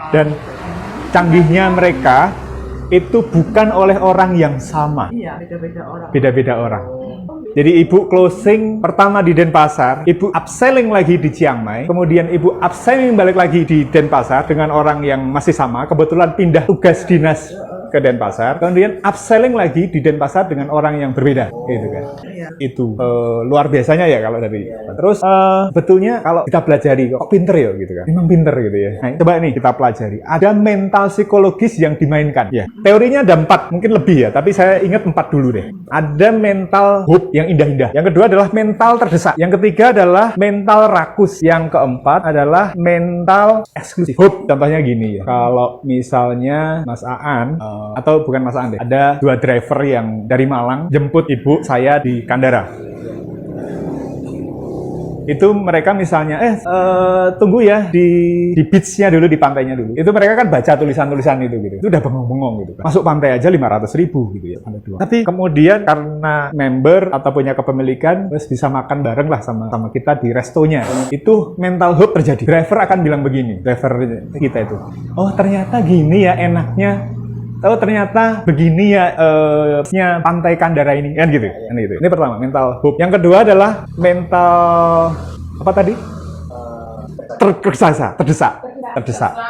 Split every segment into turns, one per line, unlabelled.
Dan canggihnya mereka itu bukan oleh orang yang sama.
Iya, beda-beda orang.
Beda-beda orang. Jadi ibu closing pertama di Denpasar, ibu upselling lagi di Chiang Mai, kemudian ibu upselling balik lagi di Denpasar dengan orang yang masih sama, kebetulan pindah tugas dinas ke Denpasar, kemudian upselling lagi di Denpasar dengan orang yang berbeda, gitu kan. Itu luar biasanya ya kalau dari. Terus betulnya kalau kita pelajari kok pinter ya gitu kan. Memang pinter gitu ya. Nah, coba nih kita pelajari. Ada mental psikologis yang dimainkan. Ya, teorinya ada 4, mungkin lebih ya, tapi saya ingat 4 dulu deh. Ada mental hope yang indah-indah. Yang kedua adalah mental terdesak. Yang ketiga adalah mental rakus. Yang keempat adalah mental eksklusif. Hope contohnya gini ya. Kalau misalnya Mas Aan atau bukan Mas Aan deh, ada 2 driver yang dari Malang jemput ibu saya di Kandara. Itu mereka misalnya tunggu ya di beach-nya dulu, di pantainya dulu. Itu mereka kan baca tulisan-tulisan itu gitu. Itu udah bengong-bengong gitu kan. Masuk pantai aja 500.000 gitu ya. Tapi kemudian karena member atau punya kepemilikan, terus bisa makan bareng lah sama kita di restonya. Itu mental hope terjadi. Driver akan bilang begini, driver kita itu. Oh, ternyata gini ya enaknya. Oh, ternyata begini ya pantai Kandara ini kan gitu. Ini pertama, mental hope. Yang kedua adalah mental apa tadi? Terdesak.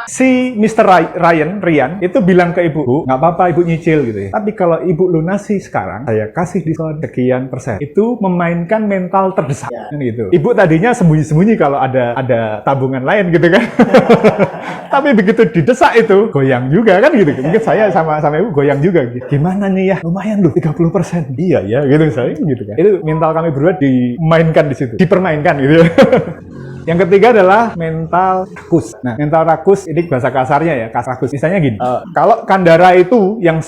Si Mr. Ryan itu bilang ke ibu, Bu, nggak apa-apa ibu nyicil gitu ya. Tapi kalau ibu lunasi sekarang, saya kasih diskon sekian %. Itu memainkan mental terdesak gitu. Ibu tadinya sembunyi-sembunyi kalau ada tabungan lain gitu kan. Tapi begitu didesak itu goyang juga kan gitu. Mungkin saya sama ibu goyang juga gitu. Gimana nih ya? Lumayan loh 30%. Iya ya gitu saya gitu kan. Itu mental kami berdua dimainkan di situ, dipermainkan gitu ya. Yang ketiga adalah mental rakus. Nah, mental rakus ini bahasa kasarnya ya, rakus. Misalnya gini, kalau Kandara itu yang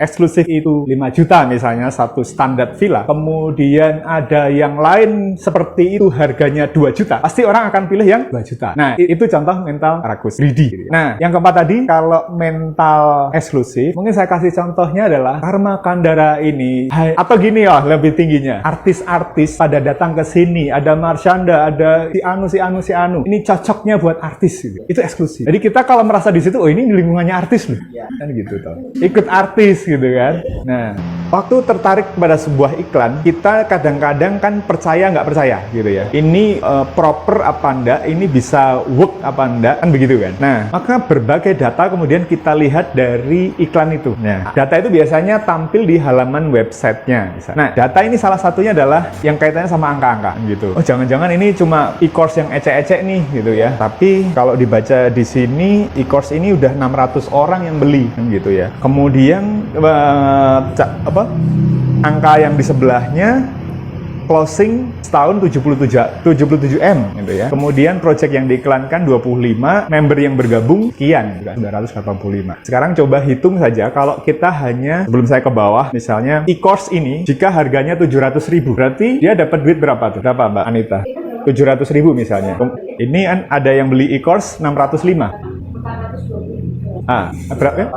eksklusif itu 5 juta misalnya satu standar villa, kemudian ada yang lain seperti itu harganya 2 juta, pasti orang akan pilih yang 2 juta. Nah, itu contoh mental rakus, greedy. Nah, yang keempat tadi, kalau mental eksklusif, mungkin saya kasih contohnya adalah karena Kandara ini, atau gini ya, lebih tingginya, artis-artis pada datang ke sini, ada Marshanda, ada si anu. Ini cocoknya buat artis gitu. Itu eksklusif. Jadi kita kalau merasa di situ, oh ini lingkungannya artis loh. Kan gitu toh. Ikut artis gitu kan. Nah, waktu tertarik pada sebuah iklan, kita kadang-kadang kan percaya nggak percaya gitu ya. Ini proper apa enggak, ini bisa work apa enggak, kan begitu kan. Nah, maka berbagai data kemudian kita lihat dari iklan itu. Nah, data itu biasanya tampil di halaman websitenya. Nah, data ini salah satunya adalah yang kaitannya sama angka-angka gitu. Oh, jangan-jangan ini cuma e-course yang ecek-ecek nih gitu ya. Tapi kalau dibaca di sini e-course ini udah 600 orang yang beli kan gitu ya. Kemudian angka yang di sebelahnya closing setahun 77 M gitu ya. Kemudian project yang diiklankan 25, member yang bergabung sekian, 985. Sekarang coba hitung saja kalau kita hanya, sebelum saya ke bawah, misalnya e-course ini jika harganya 700.000, berarti dia dapat duit berapa tuh? Berapa Mbak Anita? 700.000 misalnya. Ini kan ada yang beli e-course 605. Berapa ya?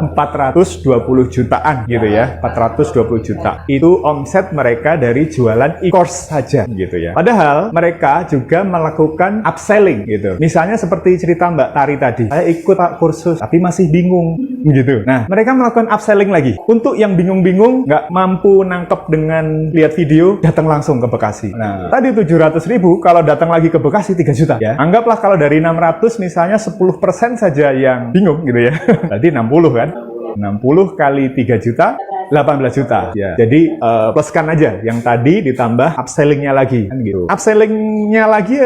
420 jutaan gitu ya. 420 juta. Itu omset mereka dari jualan e-course saja gitu ya. Padahal mereka juga melakukan upselling gitu. Misalnya seperti cerita Mbak Tari tadi. Saya ikut kursus tapi masih bingung gitu. Nah, mereka melakukan upselling lagi. Untuk yang bingung-bingung, nggak mampu nangkep dengan lihat video, datang langsung ke Bekasi. Nah, tadi 700.000 kalau datang lagi ke Bekasi 3 juta ya. Anggaplah kalau dari 600 misalnya 10% saja yang bingung gitu ya. Berarti 60 kan? 60 kali 3 juta 18 juta ya. Jadi pluskan aja yang tadi ditambah upselling-nya lagi kan gitu. Upselling-nya lagi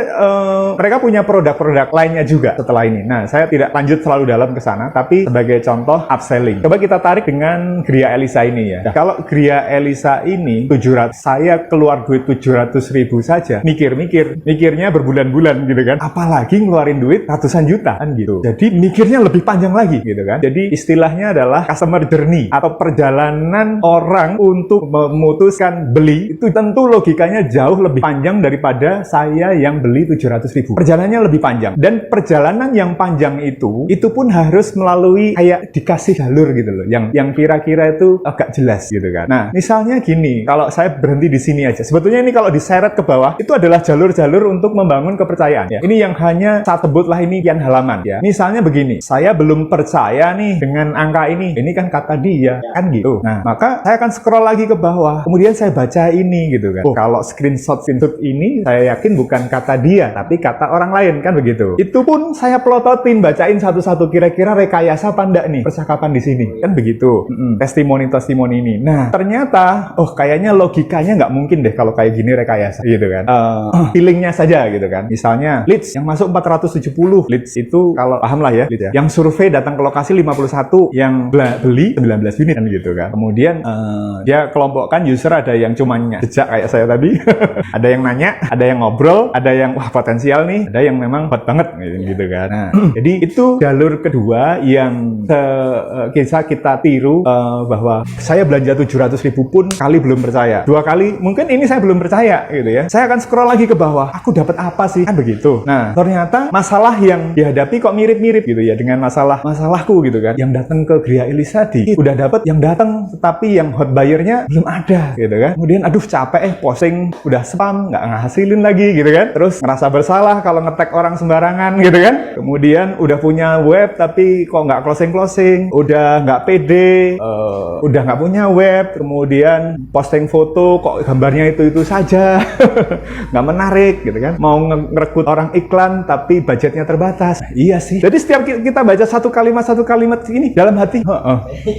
mereka punya produk-produk lainnya juga setelah ini. Nah, saya tidak lanjut terlalu dalam ke sana, tapi sebagai contoh upselling. Coba kita tarik dengan Gria Elisa ini ya. Nah, kalau Gria Elisa ini 700, saya keluar duit 700.000 saja, mikirnya berbulan-bulan gitu kan. Apalagi ngeluarin duit ratusan juta kan gitu. Jadi mikirnya lebih panjang lagi gitu kan. Jadi istilahnya adalah customer journey atau perjalanan perjalanan orang untuk memutuskan beli itu tentu logikanya jauh lebih panjang daripada saya yang beli 700.000. Perjalanannya lebih panjang, dan perjalanan yang panjang itu pun harus melalui kayak dikasih jalur gitu loh, yang kira-kira itu agak jelas gitu kan. Nah, misalnya gini, kalau saya berhenti di sini aja, sebetulnya ini kalau diseret ke bawah itu adalah jalur-jalur untuk membangun kepercayaan ya. Ini yang hanya saya sebutlah ini sekian halaman ya. Misalnya begini, saya belum percaya nih dengan angka ini kan kata dia kan gitu. Nah, maka saya akan scroll lagi ke bawah, kemudian saya baca ini gitu kan. Oh, kalau screenshot ini saya yakin bukan kata dia tapi kata orang lain kan begitu. Itu pun saya plototin, bacain satu-satu, kira-kira rekayasa apa enggak nih percakapan di sini kan begitu. Testimoni ini. Nah, ternyata kayaknya logikanya nggak mungkin deh kalau kayak gini rekayasa gitu kan. Feelingnya saja gitu kan. Misalnya leads yang masuk 470 leads itu, kalau paham lah ya, leads ya. Yang survei datang ke lokasi 51, yang beli 19 unit kan gitu kan. Kemudian dia kelompokkan user, ada yang cuma jejak kayak saya tadi, ada yang nanya, ada yang ngobrol, ada yang wah potensial nih, ada yang memang hot banget gitu kan. Nah, jadi itu jalur kedua yang bisa kita tiru, bahwa saya belanja 700.000 pun kali belum percaya, 2 kali mungkin ini saya belum percaya gitu ya. Saya akan scroll lagi ke bawah, aku dapat apa sih kan begitu. Nah, ternyata masalah yang dihadapi kok mirip-mirip gitu ya dengan masalahku gitu kan. Yang datang ke Gria Elisadi udah dapat yang datang, tetapi yang hot buyer-nya belum ada gitu kan. Kemudian aduh capek posting udah spam, nggak ngasilin lagi gitu kan. Terus ngerasa bersalah kalau nge-tag orang sembarangan gitu kan. Kemudian udah punya web tapi kok nggak closing, udah nggak pede, udah nggak punya web, kemudian posting foto kok gambarnya itu saja, nggak menarik gitu kan. Mau ngerekrut orang iklan tapi budgetnya terbatas. Iya sih. Jadi setiap kita baca satu kalimat ini dalam hati,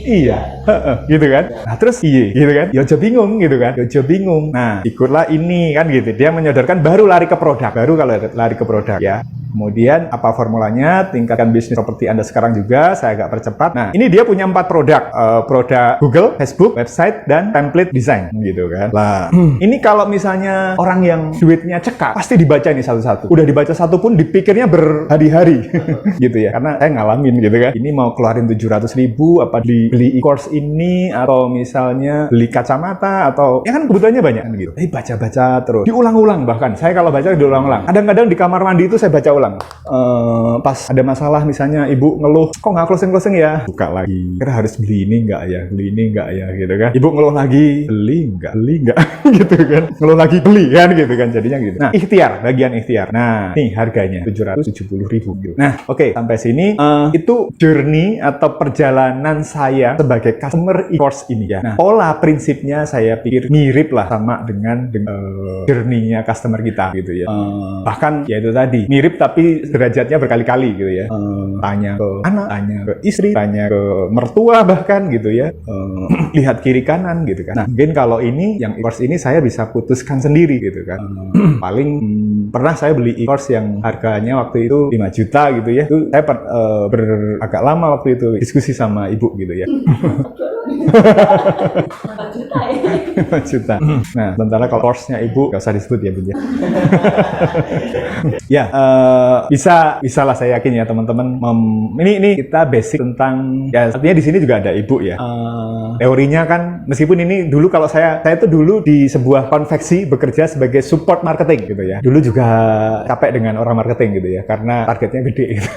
iya, gitu kan. Nah terus iya, gitu kan. Yojo bingung gitu kan. Yojo bingung. Nah ikutlah ini kan gitu. Dia menyodorkan baru lari ke produk. Baru kalau lari ke produk ya. Kemudian apa formulanya? Tingkatkan bisnis properti Anda sekarang juga. Saya agak percepat. Nah ini dia punya 4 produk. Produk Google, Facebook, website, dan template design gitu kan. Lah ini kalau misalnya orang yang duitnya cekak pasti dibaca nih satu-satu. Udah dibaca satu pun dipikirnya berhari-hari gitu ya. Karena saya ngalamin gitu kan. Ini mau keluarin 700.000 apa beli e-course ini, atau misalnya beli kacamata, atau ya kan kebutuhannya banyak kan gitu. Baca-baca terus. Diulang-ulang bahkan. Saya kalau baca diulang-ulang. Kadang-kadang di kamar mandi itu saya baca ulang. Pas ada masalah misalnya ibu ngeluh, kok nggak closing ya? Buka lagi. Kira harus beli ini nggak ya gitu kan. Ibu ngeluh lagi, beli nggak gitu kan. Ngeluh lagi beli kan gitu kan, jadinya gitu. Nah, bagian ikhtiar. Nah, nih harganya 770.000 gitu. Nah, oke, sampai sini itu journey atau perjalanan saya sebagai customer e-course ini ya. Nah, pola prinsipnya saya pikir mirip lah sama dengan journey-nya customer kita gitu ya. Bahkan ya itu tadi, mirip tapi derajatnya berkali-kali gitu ya. Tanya ke anak, tanya ke istri, tanya ke mertua bahkan gitu ya. Lihat kiri kanan gitu kan. Nah, mungkin kalau ini yang e-course ini saya bisa putuskan sendiri gitu kan. Paling pernah saya beli e-course yang harganya waktu itu 5 juta gitu ya. Itu saya agak lama waktu itu diskusi sama ibu gitu ya.
4 juta ya.
5 juta. Nah, sementara kalau course-nya ibu gak usah disebut ya, Bu ya. Ya, bisa lah saya yakin ya teman-teman. Ini kita basic tentang ya, artinya di sini juga ada ibu ya. Teorinya kan meskipun ini dulu kalau saya itu dulu di sebuah konveksi bekerja sebagai support marketing gitu ya. Dulu juga capek dengan orang marketing gitu ya, karena targetnya gede gitu.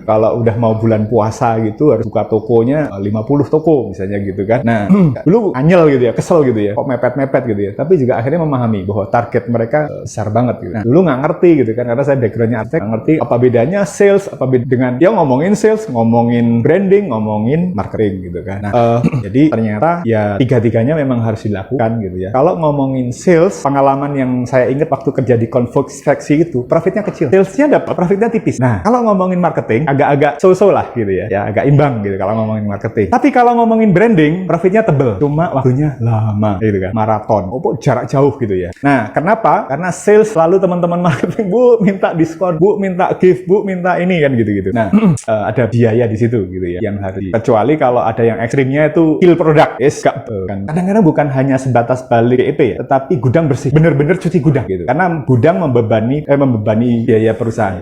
Kalau udah mau bulan puasa gitu harus buka tokonya 50 toko misalnya gitu kan. Nah, dulu anyel gitu ya, kesel gitu ya, kok mepet-mepet gitu ya. Tapi juga akhirnya memahami bahwa target mereka besar banget gitu. Nah, dulu nggak ngerti gitu kan, karena saya backgroundnya arsitek, nggak ngerti apa bedanya sales, apa dengan dia ngomongin sales, ngomongin branding, ngomongin marketing gitu kan. Nah, jadi ternyata ya tiga-tiganya memang harus dilakukan gitu ya. Kalau ngomongin sales, pengalaman yang saya ingat waktu kerja di konveksi itu, profitnya kecil. Salesnya dapat, profitnya tipis. Nah, kalau ngomongin marketing, agak-agak so-so lah gitu ya. Ya agak imbang gitu kalau ngomongin marketing. Tapi kalau ngomongin branding, profitnya tebel. Cuma waktunya lama gitu kan. Maraton. Jarak jauh gitu ya. Nah, kenapa? Karena sales selalu teman-teman marketing, Bu, minta diskon, Bu, minta gift, Bu, minta ini kan gitu-gitu. Nah, ada biaya di situ gitu ya yang harus kecuali kalau ada yang ekstrimnya itu kill produk. Kan. Kadang-kadang bukan hanya sebatas balik DEP ya, tetapi gudang bersih. Bener-bener cuci gudang gitu. Karena gudang membebani biaya perusahaan.